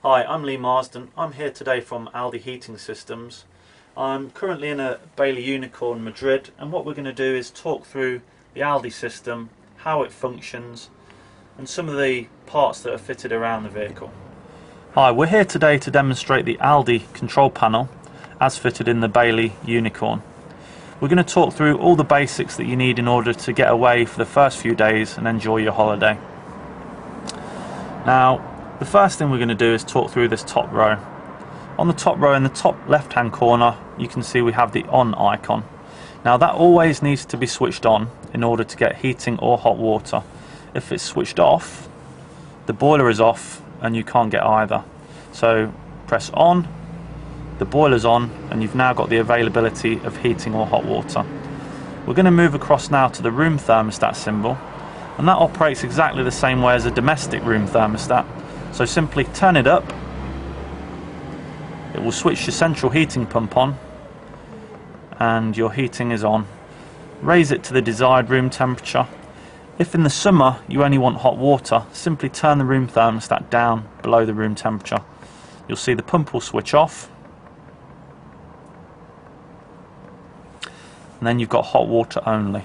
Hi, I'm Lee Marsden. I'm here today from Alde Heating Systems. I'm currently in a Bailey Unicorn, Madrid, and what we're going to do is talk through the Alde system, how it functions, and some of the parts that are fitted around the vehicle. Hi, we're here today to demonstrate the Alde control panel as fitted in the Bailey Unicorn. We're going to talk through all the basics that you need in order to get away for the first few days and enjoy your holiday. Now, the first thing we're going to do is talk through this top row. On the top row in the top left hand corner you can see we have the on icon. Now that always needs to be switched on in order to get heating or hot water. If it's switched off, the boiler is off and you can't get either. So press on, the boiler's on, and you've now got the availability of heating or hot water. We're going to move across now to the room thermostat symbol, and that operates exactly the same way as a domestic room thermostat. So simply turn it up, it will switch your central heating pump on and your heating is on. Raise it to the desired room temperature. If in the summer you only want hot water, simply turn the room thermostat down below the room temperature. You'll see the pump will switch off, and then you've got hot water only.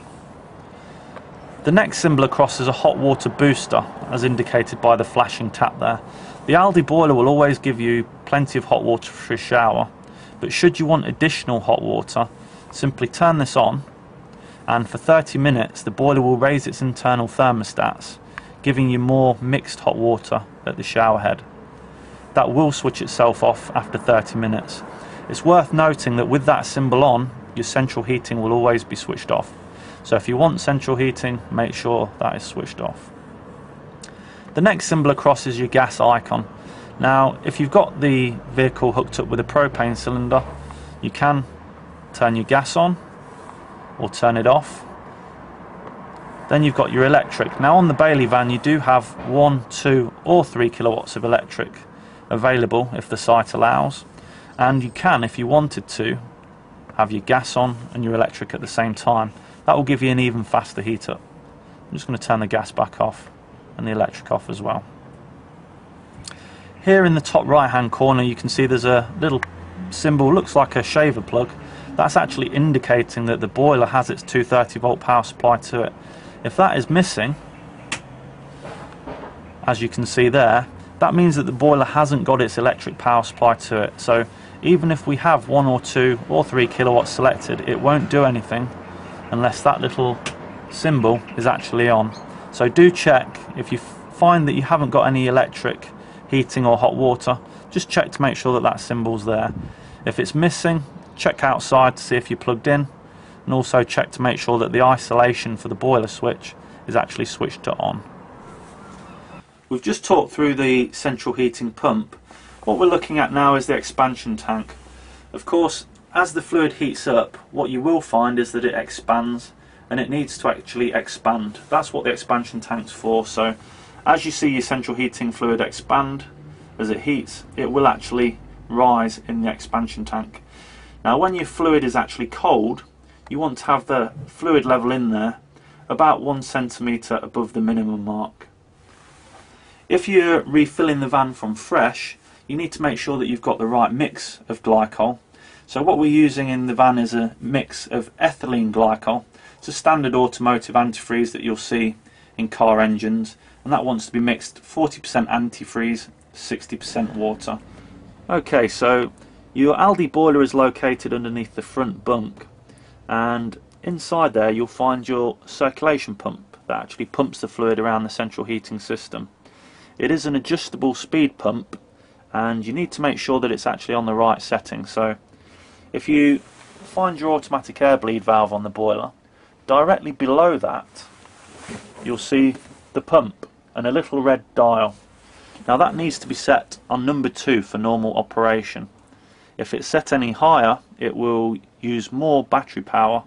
The next symbol across is a hot water booster, as indicated by the flashing tap there. The Alde boiler will always give you plenty of hot water for a shower, but should you want additional hot water, simply turn this on, and for 30 minutes the boiler will raise its internal thermostats, giving you more mixed hot water at the shower head. That will switch itself off after 30 minutes. It's worth noting that with that symbol on, your central heating will always be switched off. So if you want central heating, make sure that is switched off. The next symbol across is your gas icon. Now, if you've got the vehicle hooked up with a propane cylinder, you can turn your gas on or turn it off. Then you've got your electric. Now on the Bailey van you do have 1, 2 or 3 kilowatts of electric available if the site allows, and you can, if you wanted to, have your gas on and your electric at the same time. That will give you an even faster heat up. I'm just going to turn the gas back off and the electric off as well. Here in the top right hand corner you can see there's a little symbol, looks like a shaver plug. That's actually indicating that the boiler has its 230 volt power supply to it. If that is missing, as you can see there, that means that the boiler hasn't got its electric power supply to it. So even if we have 1 or 2 or 3 kilowatts selected, it won't do anything unless that little symbol is actually on. So do check. If you find that you haven't got any electric heating or hot water, just check to make sure that that symbol's there. If it's missing, check outside to see if you're plugged in, and also check to make sure that the isolation for the boiler switch is actually switched to on. We've just talked through the central heating pump. What we're looking at now is the expansion tank. Of course, as the fluid heats up, what you will find is that it expands, and it needs to actually expand. That's what the expansion tank's for. So as you see your central heating fluid expand as it heats, it will actually rise in the expansion tank. Now when your fluid is actually cold, you want to have the fluid level in there about 1 centimetre above the minimum mark. If you're refilling the van from fresh, you need to make sure that you've got the right mix of glycol. So what we're using in the van is a mix of ethylene glycol. It's a standard automotive antifreeze that you'll see in car engines, and that wants to be mixed 40% antifreeze, 60% water. Okay, so your Alde boiler is located underneath the front bunk, and inside there you'll find your circulation pump that actually pumps the fluid around the central heating system. It is an adjustable speed pump, and you need to make sure that it's actually on the right setting. So if you find your automatic air bleed valve on the boiler, directly below that you'll see the pump and a little red dial. Now that needs to be set on number 2 for normal operation. If it's set any higher, it will use more battery power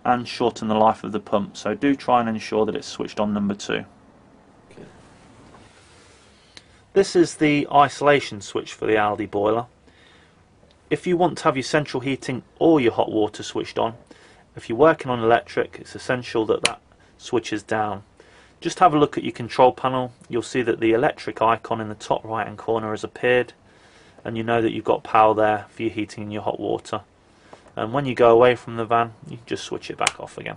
and shorten the life of the pump, so do try and ensure that it's switched on number 2. This is the isolation switch for the Alde boiler. If you want to have your central heating or your hot water switched on, if you're working on electric, it's essential that that switches down. Just have a look at your control panel. You'll see that the electric icon in the top right hand corner has appeared, and you know that you've got power there for your heating and your hot water. And when you go away from the van, you just switch it back off again.